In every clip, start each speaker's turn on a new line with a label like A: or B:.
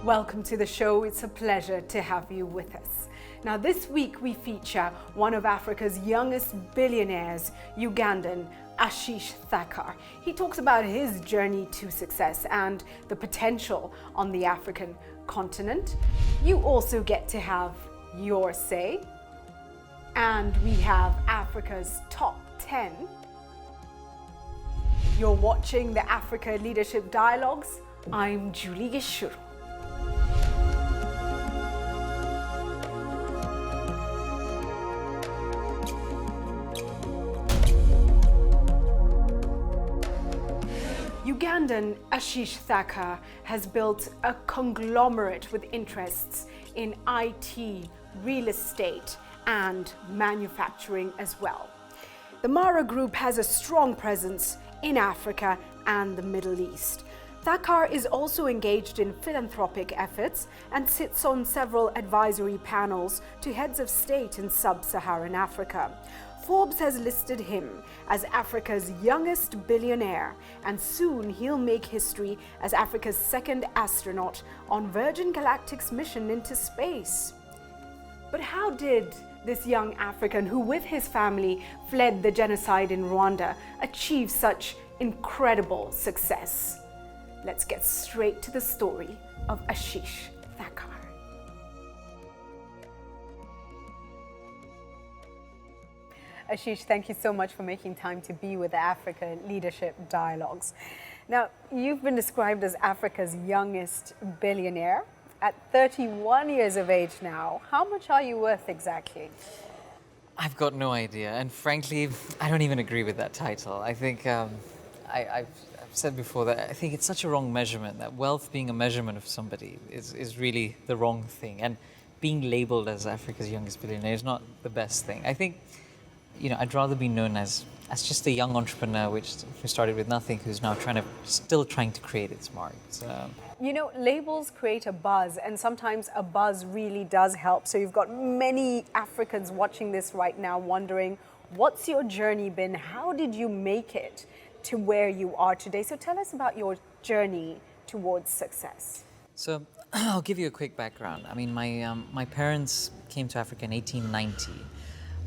A: Welcome to the show. It's a pleasure to have you with us. Now, this week we feature one of Africa's youngest billionaires, Ugandan Ashish Thakkar. He talks about his journey to success and the potential on the African continent. You also get to have your say. And we have Africa's top 10. You're watching the Africa Leadership Dialogues. I'm Julie Gichuru. Ugandan Ashish Thakkar has built a conglomerate with interests in IT, real estate, and manufacturing as well. The Mara Group has a strong presence in Africa and the Middle East. Thakkar is also engaged in philanthropic efforts and sits on several advisory panels to heads of state in sub-Saharan Africa. Forbes has listed him as Africa's youngest billionaire, and soon he'll make history as Africa's second astronaut on Virgin Galactic's mission into space. But how did this young African, who with his family fled the genocide in Rwanda, achieve such incredible success? Let's get straight to the story of Ashish Thakkar. Ashish, thank you so much for making time to be with the Africa Leadership Dialogues. Now, you've been described as Africa's youngest billionaire. At 31 years of age now, how much are you worth exactly?
B: I've got no idea, and frankly, I don't even agree with that title. I think I've said before that I think it's such a wrong measurement, that wealth being a measurement of somebody is really the wrong thing, and being labeled as Africa's youngest billionaire is not the best thing. I think, I'd rather be known as just a young entrepreneur who started with nothing, who's now still trying to create its mark.
A: Labels create a buzz, and sometimes a buzz really does help. So you've got many Africans watching this right now wondering, what's your journey been? How did you make it to where you are today? So tell us about your journey towards success.
B: So I'll give you a quick background. I mean, my parents came to Africa in 1890.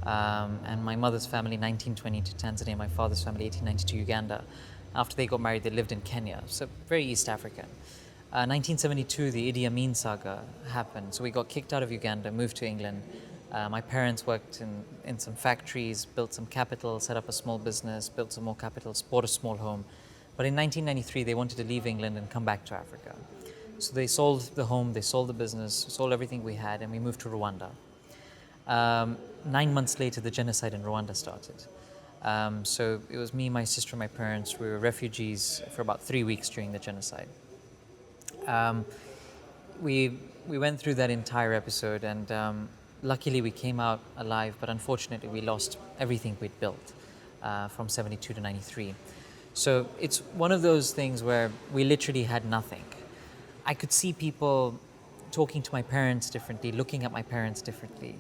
B: And my mother's family 1920 to Tanzania, my father's family 1890 to Uganda. After they got married, they lived in Kenya, so very East African. 1972, the Idi Amin saga happened, so we got kicked out of Uganda, moved to England. My parents worked in some factories, built some capital, set up a small business, built some more capital, bought a small home. But in 1993, they wanted to leave England and come back to Africa. So they sold the home, they sold the business, sold everything we had, and we moved to Rwanda. 9 months later, the genocide in Rwanda started. So it was me, my sister, my parents. We were refugees for about 3 weeks during the genocide. We went through that entire episode, and luckily we came out alive, but unfortunately we lost everything we'd built from 72 to 93. So it's one of those things where we literally had nothing. I could see people talking to my parents differently, looking at my parents differently,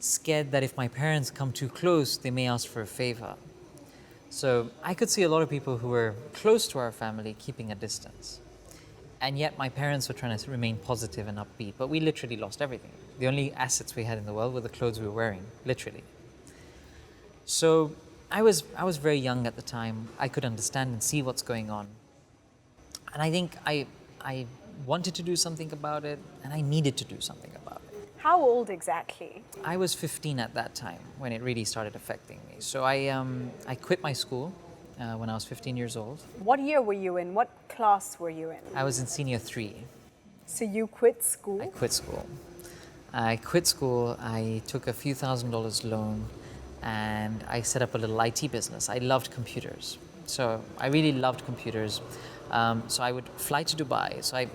B: scared that if my parents come too close, they may ask for a favor. So I could see a lot of people who were close to our family keeping a distance. And yet my parents were trying to remain positive and upbeat, but we literally lost everything. The only assets we had in the world were the clothes we were wearing, literally. So I was very young at the time. I could understand and see what's going on. And I think I wanted to do something about it, and I needed to do something about it.
A: How old exactly?
B: I was 15 at that time when it really started affecting me. So I quit my school when I was 15 years old.
A: What year were you in? What class were you in?
B: I was in senior 3.
A: So you quit school?
B: I quit school. I took a few $1,000s loan, and I set up a little IT business. I loved computers. So I really loved computers. So I would fly to Dubai. So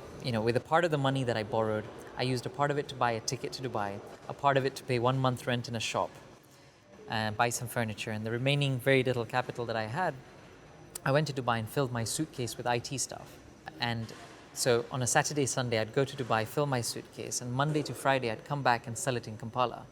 B: with a part of the money that I borrowed, I used a part of it to buy a ticket to Dubai, a part of it to pay 1 month rent in a shop, and buy some furniture. And the remaining very little capital that I had, I went to Dubai and filled my suitcase with IT stuff. And so on a Saturday, Sunday, I'd go to Dubai, fill my suitcase, and Monday to Friday, I'd come back and sell it in Kampala.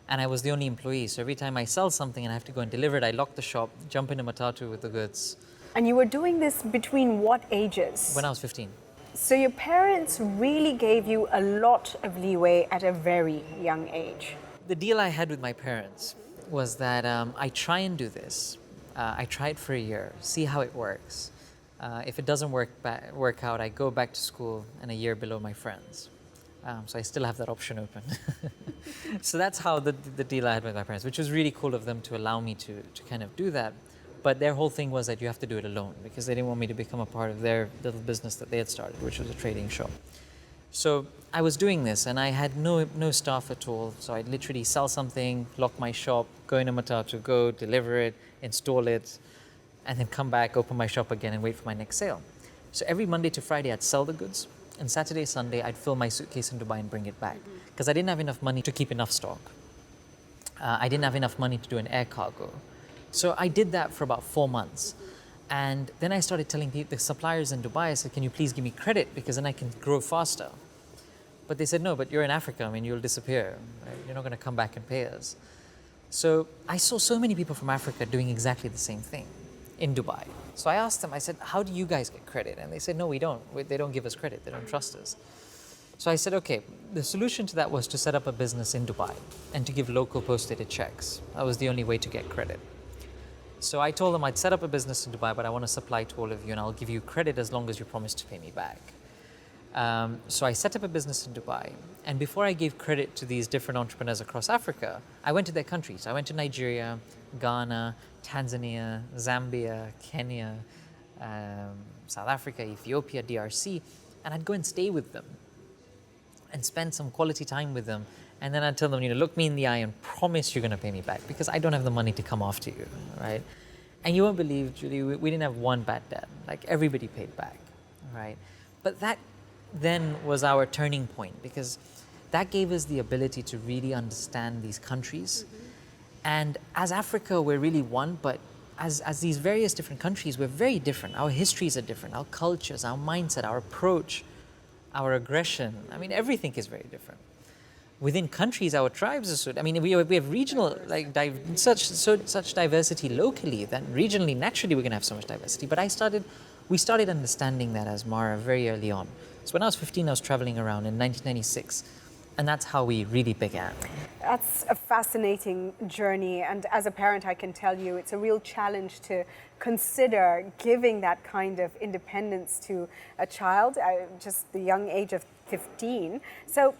B: And I was the only employee. So every time I sell something and I have to go and deliver it, I lock the shop, jump into Matatu with the goods.
A: And you were doing this between what ages?
B: When I was 15.
A: So your parents really gave you a lot of leeway at a very young age.
B: The deal I had with my parents was that I try and do this. I try it for a year, see how it works. If it doesn't work out, I go back to school and a year below my friends. So I still have that option open. So that's how the deal I had with my parents, which was really cool of them to allow me to kind of do that. But their whole thing was that you have to do it alone because they didn't want me to become a part of their little business that they had started, which was a trading shop. So I was doing this and I had no staff at all. So I'd literally sell something, lock my shop, go in a matatu, go deliver it, install it, and then come back, open my shop again and wait for my next sale. So every Monday to Friday I'd sell the goods, and Saturday, Sunday I'd fill my suitcase in Dubai and bring it back because I didn't have enough money to keep enough stock. I didn't have enough money to do an air cargo. So I did that for about 4 months. And then I started telling the suppliers in Dubai, I said, can you please give me credit because then I can grow faster. But they said, no, but you're in Africa, I mean, you'll disappear. Right? You're not going to come back and pay us. So I saw so many people from Africa doing exactly the same thing in Dubai. So I asked them, I said, how do you guys get credit? And they said, no, we don't. They don't give us credit. They don't trust us. So I said, okay, the solution to that was to set up a business in Dubai and to give local post-dated checks. That was the only way to get credit. So I told them I'd set up a business in Dubai, but I want to supply to all of you and I'll give you credit as long as you promise to pay me back. So I set up a business in Dubai, and before I gave credit to these different entrepreneurs across Africa, I went to their countries. I went to Nigeria, Ghana, Tanzania, Zambia, Kenya, South Africa, Ethiopia, DRC, and I'd go and stay with them and spend some quality time with them. And then I'd tell them, look me in the eye and promise you're going to pay me back because I don't have the money to come after you, right? And you won't believe, Julie, we didn't have one bad debt. Like everybody paid back, right? But that then was our turning point because that gave us the ability to really understand these countries. And as Africa, we're really one, but as these various different countries, we're very different. Our histories are different, our cultures, our mindset, our approach, our aggression. I mean, everything is very different. Within countries, our tribes are so. I mean, we have regional such diversity locally that regionally, naturally, we're going to have so much diversity. But we started understanding that as Mara very early on. So when I was 15, I was traveling around in 1996, and that's how we really began.
A: That's a fascinating journey, and as a parent, I can tell you it's a real challenge to consider giving that kind of independence to a child at just the young age of 15. So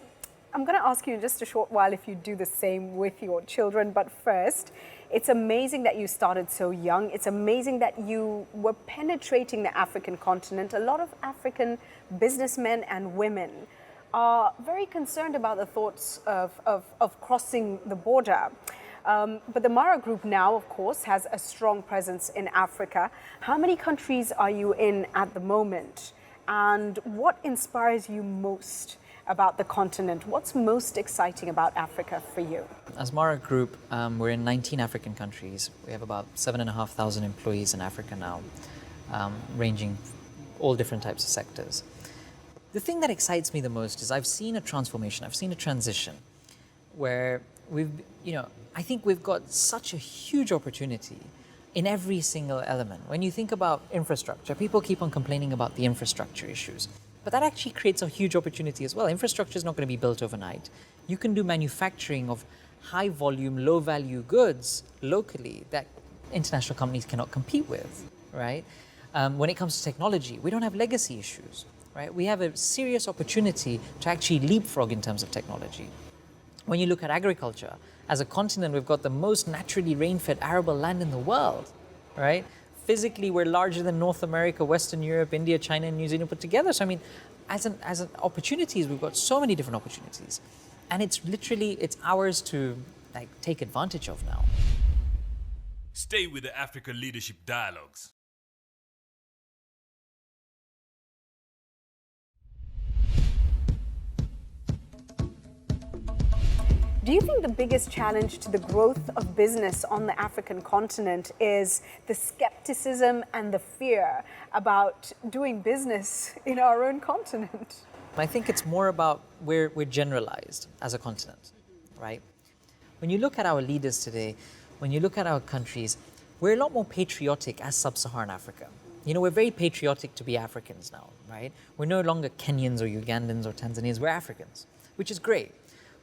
A: I'm going to ask you in just a short while if you do the same with your children. But first, it's amazing that you started so young. It's amazing that you were penetrating the African continent. A lot of African businessmen and women are very concerned about the thoughts of crossing the border. But the Mara Group now, of course, has a strong presence in Africa. How many countries are you in at the moment? And what inspires you most about the continent? What's most exciting about Africa for you?
B: As Mara Group, we're in 19 African countries. We have about 7,500 employees in Africa now, ranging all different types of sectors. The thing that excites me the most is I've seen a transformation, I've seen a transition where I think we've got such a huge opportunity in every single element. When you think about infrastructure, people keep on complaining about the infrastructure issues. But that actually creates a huge opportunity as well. Infrastructure is not going to be built overnight. You can do manufacturing of high volume, low value goods locally that international companies cannot compete with, right? When it comes to technology, we don't have legacy issues, right? We have a serious opportunity to actually leapfrog in terms of technology. When you look at agriculture, as a continent, we've got the most naturally rain-fed arable land in the world, right? Physically, we're larger than North America, Western Europe, India, China, and New Zealand put together. So, I mean, as an opportunities, we've got so many different opportunities. And it's ours to take advantage of now.
C: Stay with the Africa Leadership Dialogues.
A: Do you think the biggest challenge to the growth of business on the African continent is the skepticism and the fear about doing business in our own continent?
B: I think it's more about we're generalized as a continent, right? When you look at our leaders today, when you look at our countries, we're a lot more patriotic as sub-Saharan Africa. You know, we're very patriotic to be Africans now, right? We're no longer Kenyans or Ugandans or Tanzanians, we're Africans, which is great.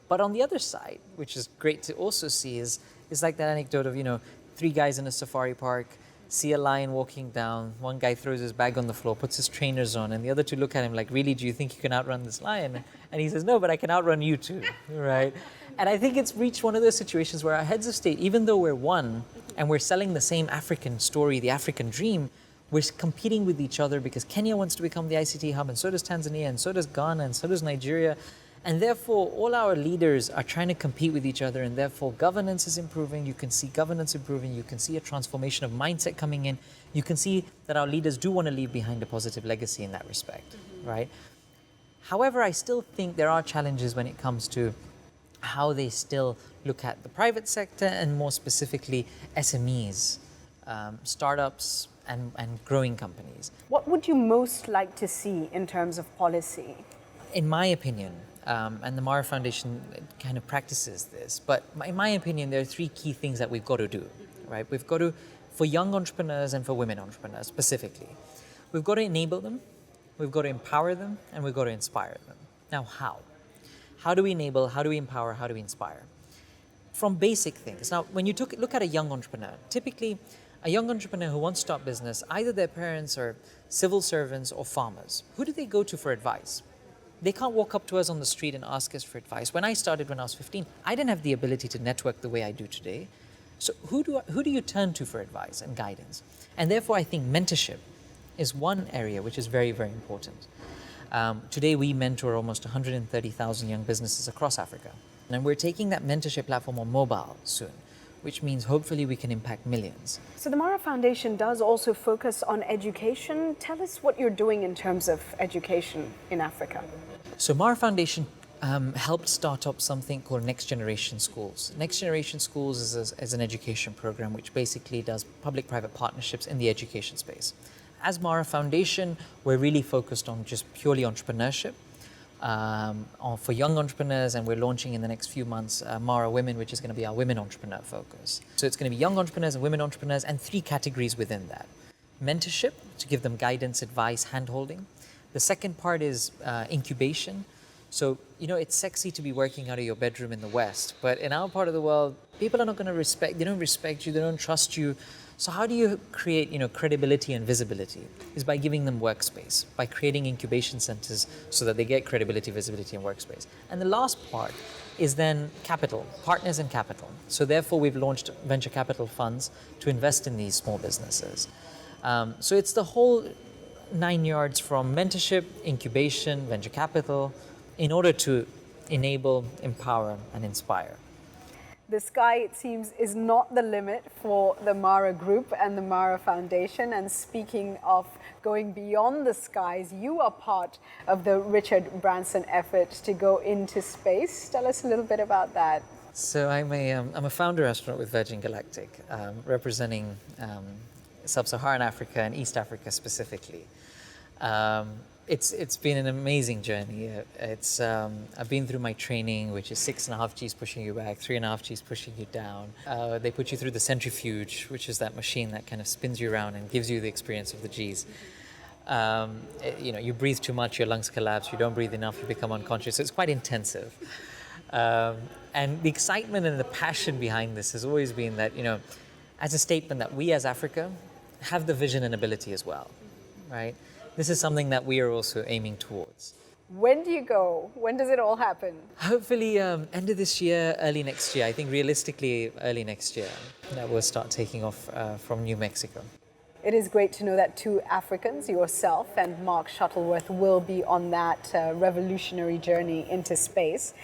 B: But on the other side, which is great to also see, is like that anecdote of, you know, three guys in a safari park, see a lion walking down, one guy throws his bag on the floor, puts his trainers on, and the other two look at him like, really, do you think you can outrun this lion? And he says, no, but I can outrun you too, right? And I think it's reached one of those situations where our heads of state, even though we're one, and we're selling the same African story, the African dream, we're competing with each other because Kenya wants to become the ICT hub, and so does Tanzania, and so does Ghana, and so does Nigeria. And therefore, all our leaders are trying to compete with each other, and therefore governance is improving. You can see governance improving. You can see a transformation of mindset coming in. You can see that our leaders do want to leave behind a positive legacy in that respect, right? However, I still think there are challenges when it comes to how they still look at the private sector, and more specifically SMEs, startups, and growing companies.
A: What would you most like to see in terms of policy?
B: In my opinion, and the Mara Foundation kind of practices this, but in my opinion, there are three key things that we've got to do, right? We've got to, for young entrepreneurs and for women entrepreneurs specifically, we've got to enable them, we've got to empower them, and we've got to inspire them. Now, how? How do we enable, how do we empower, how do we inspire? From basic things. Now, when you look at a young entrepreneur, typically a young entrepreneur who wants to start business, either their parents are civil servants or farmers. Who do they go to for advice? They can't walk up to us on the street and ask us for advice. When I started when I was 15, I didn't have the ability to network the way I do today. So who do you turn to for advice and guidance? And therefore, I think mentorship is one area which is very, very important. Today, we mentor almost 130,000 young businesses across Africa. And we're taking that mentorship platform on mobile soon, which means hopefully we can impact millions.
A: So the Mara Foundation does also focus on education. Tell us what you're doing in terms of education in Africa.
B: So Mara Foundation helped start up something called Next Generation Schools. Next Generation Schools is an education program which basically does public-private partnerships in the education space. As Mara Foundation, we're really focused on just purely entrepreneurship for young entrepreneurs, and we're launching in the next few months Mara Women, which is going to be our women entrepreneur focus. So it's going to be young entrepreneurs and women entrepreneurs, and three categories within that. Mentorship, to give them guidance, advice, hand-holding. The second part is incubation. So, you know, it's sexy to be working out of your bedroom in the West, but in our part of the world, people are not going to they don't respect you, they don't trust you. So how do you create, you know, credibility and visibility? Is by giving them workspace, by creating incubation centers so that they get credibility, visibility, and workspace. And the last part is then capital, partners and capital. So therefore, we've launched venture capital funds to invest in these small businesses. So it's the whole 9 yards from mentorship, incubation, venture capital, in order to enable, empower, and inspire.
A: The sky, it seems, is not the limit for the Mara Group and the Mara Foundation. And speaking of going beyond the skies, you are part of the Richard Branson effort to go into space. Tell us a little bit about that.
B: So I'm a founder astronaut with Virgin Galactic, representing Sub-Saharan Africa and East Africa specifically. It's been an amazing journey. I've been through my training, which is 6.5 Gs pushing you back, 3.5 Gs pushing you down. They put you through the centrifuge, which is that machine that kind of spins you around and gives you the experience of the Gs. You know, you breathe too much, your lungs collapse. You don't breathe enough, you become unconscious. So it's quite intensive. And the excitement and the passion behind this has always been that, you know, as a statement that we as Africa have the vision and ability as well, right? This is something that we are also aiming towards.
A: When do you go? When does it all happen?
B: Hopefully end of this year, early next year. I think realistically early next year that we'll start taking off from New Mexico.
A: It is great to know that two Africans, yourself and Mark Shuttleworth, will be on that revolutionary journey into space.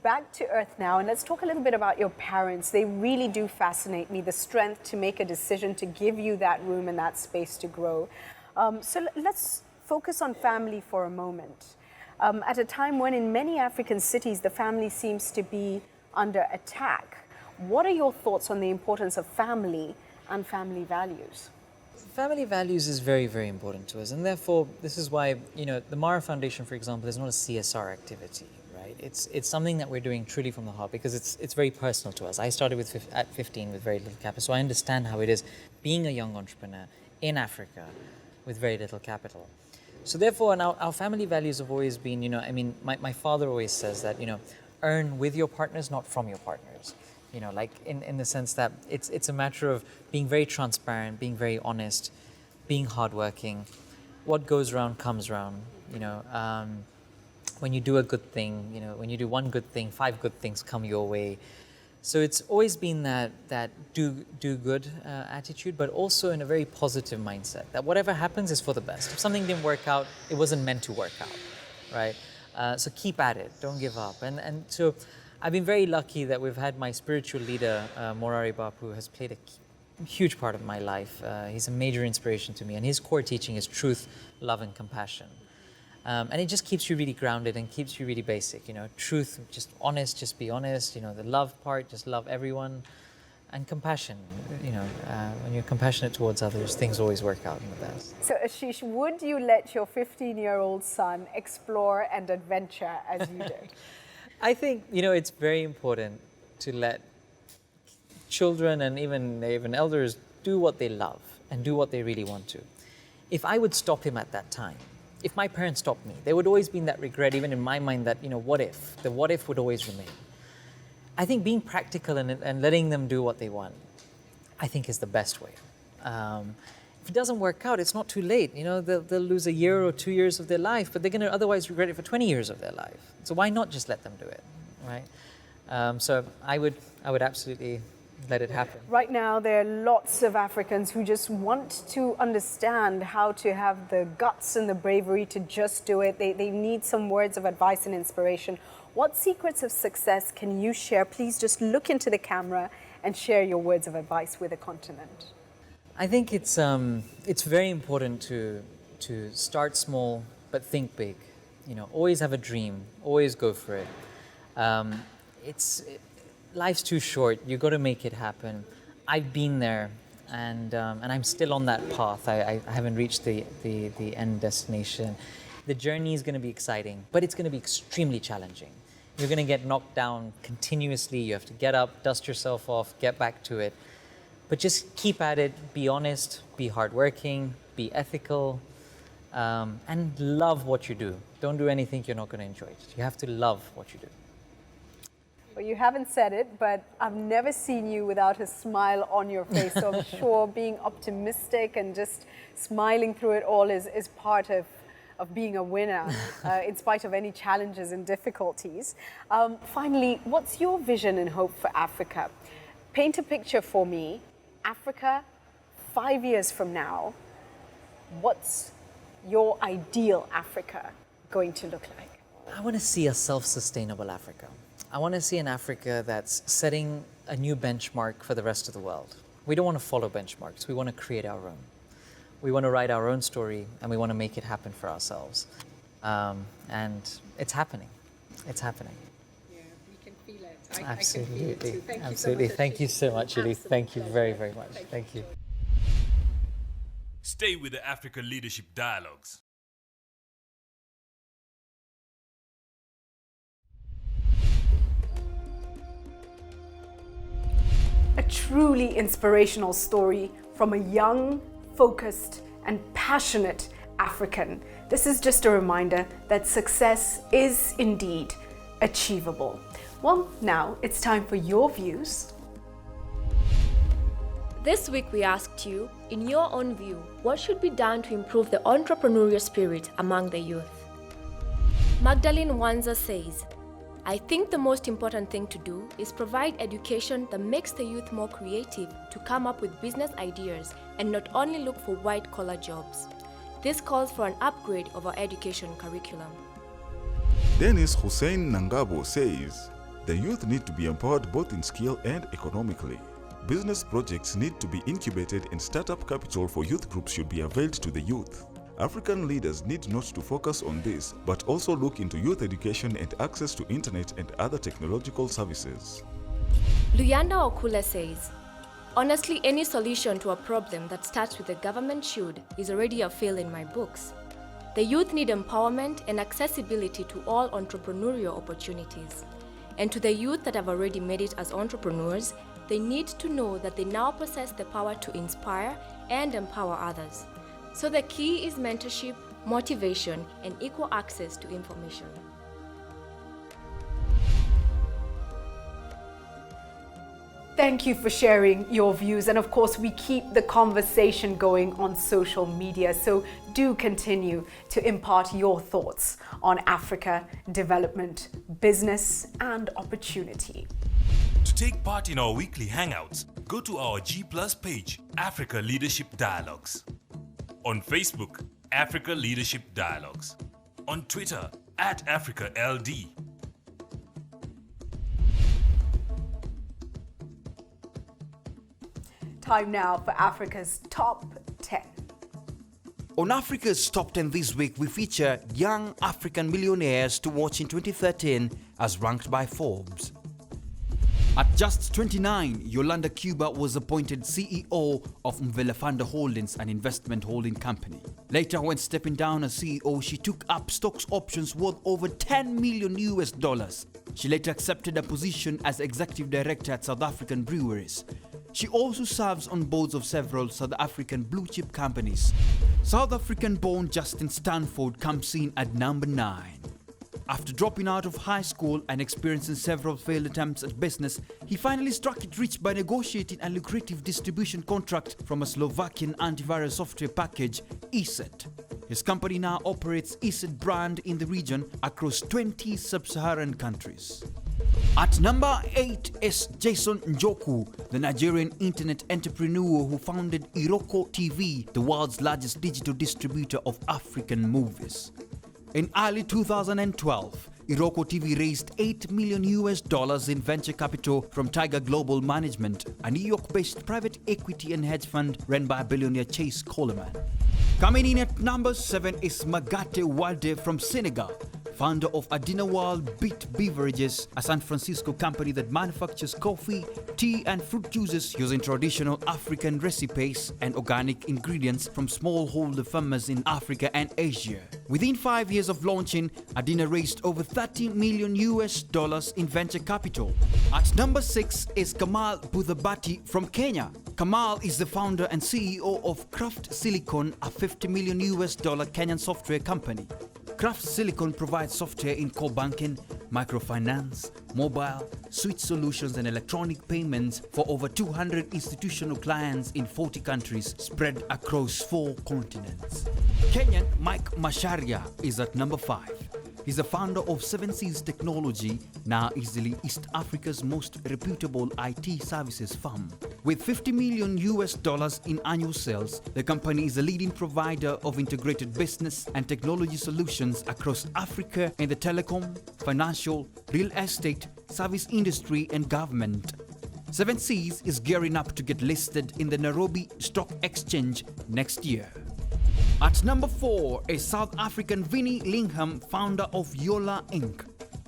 A: Back to Earth now, and let's talk a little bit about your parents. They really do fascinate me, the strength to make a decision to give you that room and that space to grow. So let's focus on family for a moment. At a time when in many African cities, the family seems to be under attack. What are your thoughts on the importance of family and family values?
B: Family values is very, very important to us. And therefore, this is why, you know, the Mara Foundation, for example, is not a CSR activity, right? It's something that we're doing truly from the heart because it's very personal to us. I started at 15 with very little capital, so I understand how it is being a young entrepreneur in Africa with very little capital. So therefore, and our family values have always been, my father always says that, earn with your partners, not from your partners. Like in the sense that it's a matter of being very transparent, being very honest, being hardworking. What goes around comes around. When you do a good thing, when you do one good thing, 5 good things come your way. So it's always been that do good attitude, but also in a very positive mindset. That whatever happens is for the best. If something didn't work out, it wasn't meant to work out, right? So keep at it. Don't give up. And so I've been very lucky that we've had my spiritual leader, Morari Bapu, has played a huge part of my life. He's a major inspiration to me, and his core teaching is truth, love, and compassion. And it just keeps you really grounded and keeps you really basic. Truth, just honest, just be honest. The love part, just love everyone. And compassion, when you're compassionate towards others, things always work out in the best.
A: So Ashish, would you let your 15-year-old son explore and adventure as you did?
B: I think, it's very important to let children and even elders do what they love and do what they really want to. If I would stop him at that time, if my parents stopped me, there would always be that regret, even in my mind, that, what if? The what if would always remain. I think being practical and letting them do what they want, I think is the best way. If it doesn't work out, it's not too late. They'll lose a year or 2 years of their life, but they're going to otherwise regret it for 20 years of their life. So why not just let them do it, right? So I would absolutely let it happen.
A: Right now, there are lots of Africans who just want to understand how to have the guts and the bravery to just do it. They need some words of advice and inspiration. What secrets of success can you share? Please just look into the camera and share your words of advice with the continent.
B: I think it's very important to start small but think big. Always have a dream. Always go for it. Life's too short. You've got to make it happen. I've been there, and I'm still on that path. I haven't reached the end destination. The journey is going to be exciting, but it's going to be extremely challenging. You're going to get knocked down continuously. You have to get up, dust yourself off, get back to it. But just keep at it. Be honest. Be hardworking. Be ethical, and love what you do. Don't do anything you're not going to enjoy. You have to love what you do.
A: Well, you haven't said it, but I've never seen you without a smile on your face. So I'm sure being optimistic and just smiling through it all is part of being a winner, in spite of any challenges and difficulties. Finally, what's your vision and hope for Africa? Paint a picture for me. Africa, 5 years from now, what's your ideal Africa going to look like?
B: I want to see a self-sustainable Africa. I want to see an Africa that's setting a new benchmark for the rest of the world. We don't want to follow benchmarks. We want to create our own. We want to write our own story, and we want to make it happen for ourselves. And it's happening. It's happening.
A: Yeah, we can feel it.
B: Absolutely.
A: I can feel it too.
B: Absolutely. Thank you so much, Julie. Thank you very, very much. Thank you.
C: Stay with the Africa Leadership Dialogues.
A: A truly inspirational story from a young, focused, and passionate African. This is just a reminder that success is indeed achievable. Well, now it's time for your views.
D: This week we asked you, in your own view, what should be done to improve the entrepreneurial spirit among the youth? Magdalene Wanza says, I think the most important thing to do is provide education that makes the youth more creative to come up with business ideas and not only look for white-collar jobs. This calls for an upgrade of our education curriculum.
E: Dennis Hussein Nangabo says, the youth need to be empowered both in skill and economically. Business projects need to be incubated and startup capital for youth groups should be availed to the youth. African leaders need not to focus on this, but also look into youth education and access to internet and other technological services.
D: Luyanda Okula says, honestly, any solution to a problem that starts with the government should is already a fail in my books. The youth need empowerment and accessibility to all entrepreneurial opportunities. And to the youth that have already made it as entrepreneurs, they need to know that they now possess the power to inspire and empower others. So the key is mentorship, motivation, and equal access to information.
A: Thank you for sharing your views, and of course we keep the conversation going on social media, so do continue to impart your thoughts on Africa, development, business and opportunity.
C: To take part in our weekly hangouts, go to our G+ page, Africa Leadership Dialogues. On Facebook, Africa Leadership Dialogues. On Twitter, @AfricaLD.
A: Time now for Africa's Top 10.
F: On Africa's Top 10 this week, we feature young African millionaires to watch in 2013 as ranked by Forbes. At just 29, Yolanda Cuba was appointed CEO of Mvelafanda Holdings, an investment holding company. Later, when stepping down as CEO, she took up stocks options worth over $10 million. She later accepted a position as executive director at South African breweries. She also serves on boards of several South African blue-chip companies. South African-born Justin Stanford comes in at number 9. After dropping out of high school and experiencing several failed attempts at business, he finally struck it rich by negotiating a lucrative distribution contract from a Slovakian antivirus software package, ESET. His company now operates ESET brand in the region across 20 sub-Saharan countries. At number 8 is Jason Njoku, the Nigerian internet entrepreneur who founded Iroko TV, the world's largest digital distributor of African movies. In early 2012, Iroko TV raised $8 million in venture capital from Tiger Global Management, a New York-based private equity and hedge fund run by billionaire Chase Coleman. Coming in at number 7 is Magate Walde from Senegal, founder of Adina World Beat Beverages, a San Francisco company that manufactures coffee, tea and fruit juices using traditional African recipes and organic ingredients from smallholder farmers in Africa and Asia. Within 5 years of launching, Adina raised over $30 million in venture capital. At number 6 is Kamal Budhabati from Kenya. Kamal is the founder and CEO of Craft Silicon, a $50 million Kenyan software company. Craft Silicon provides software in core banking, microfinance, mobile, switch solutions and electronic payments for over 200 institutional clients in 40 countries spread across 4 continents. Kenyan Mike Masharia is at number 5. He's the founder of 7 Seas Technology, now easily East Africa's most reputable IT services firm. With $50 million in annual sales, the company is a leading provider of integrated business and technology solutions across Africa in the telecom, financial, real estate, service industry and government. 7 Seas is gearing up to get listed in the Nairobi Stock Exchange next year. At number 4 is South African Vinnie Lingham, founder of Yola Inc.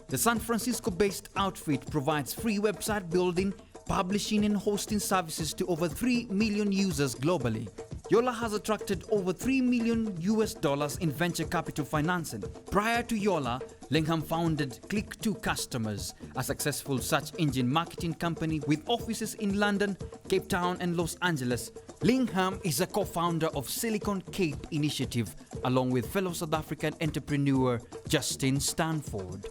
F: The San Francisco-based outfit provides free website building, publishing and hosting services to over 3 million users globally. Yola has attracted over $3 million in venture capital financing. Prior to Yola, Lingham founded Click2 Customers, a successful search engine marketing company with offices in London, Cape Town and Los Angeles. Lingham is a co-founder of Silicon Cape Initiative, along with fellow South African entrepreneur Justin Stanford.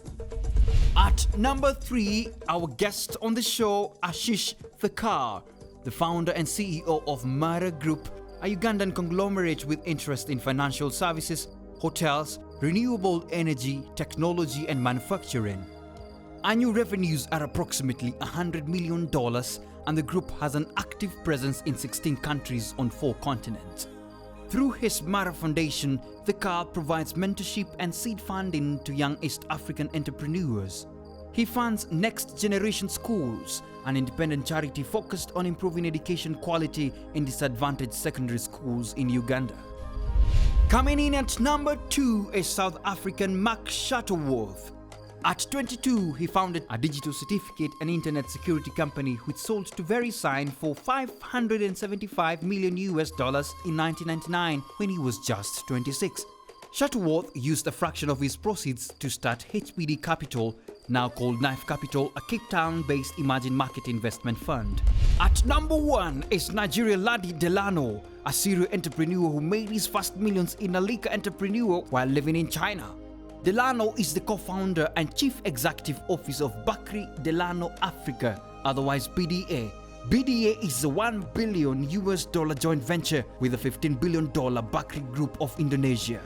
F: At number 3, our guest on the show, Ashish Thakkar, the founder and CEO of Mara Group, a Ugandan conglomerate with interest in financial services, hotels, renewable energy, technology and manufacturing. Annual revenues are approximately $100 million and the group has an active presence in 16 countries on 4 continents. Through his Mara Foundation, Thakkar provides mentorship and seed funding to young East African entrepreneurs. He funds Next Generation Schools, an independent charity focused on improving education quality in disadvantaged secondary schools in Uganda. Coming in at number 2 is South African Mark Shuttleworth. At 22, he founded a digital certificate and internet security company which sold to VeriSign for $575 million in 1999 when he was just 26. Shuttleworth used a fraction of his proceeds to start HPD Capital, now called Knife Capital, a Cape Town-based emerging market investment fund. At number 1 is Nigeria Ladi Delano, a serial entrepreneur who made his first millions in a liquor entrepreneur while living in China. Delano is the co-founder and chief executive officer of Bakri Delano Africa, otherwise BDA. BDA is a $1 billion joint venture with a $15 billion Bakri Group of Indonesia.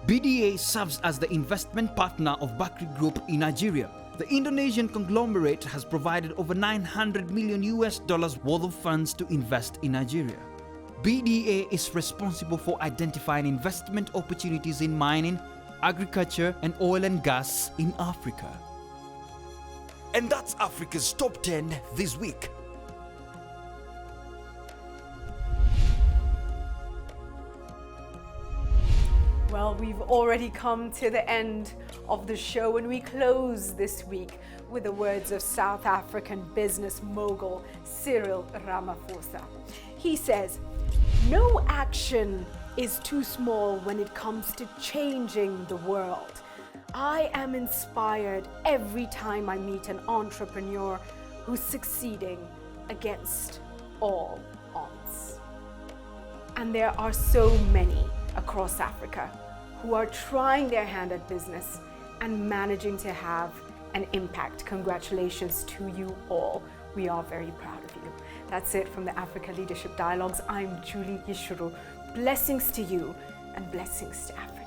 F: BDA serves as the investment partner of Bakri Group in Nigeria. The Indonesian conglomerate has provided over $900 million worth of funds to invest in Nigeria. BDA is responsible for identifying investment opportunities in mining, agriculture, and oil and gas in Africa.
G: And that's Africa's Top 10 this week.
A: Well, we've already come to the end of the show, and we close this week with the words of South African business mogul Cyril Ramaphosa. He says, "No action is too small when it comes to changing the world. I am inspired every time I meet an entrepreneur who's succeeding against all odds." And there are so many across Africa who are trying their hand at business and managing to have an impact. Congratulations to you all. We are very proud of you. That's it from the Africa Leadership Dialogues. I'm Julie Gichuru. Blessings to you and blessings to Africa.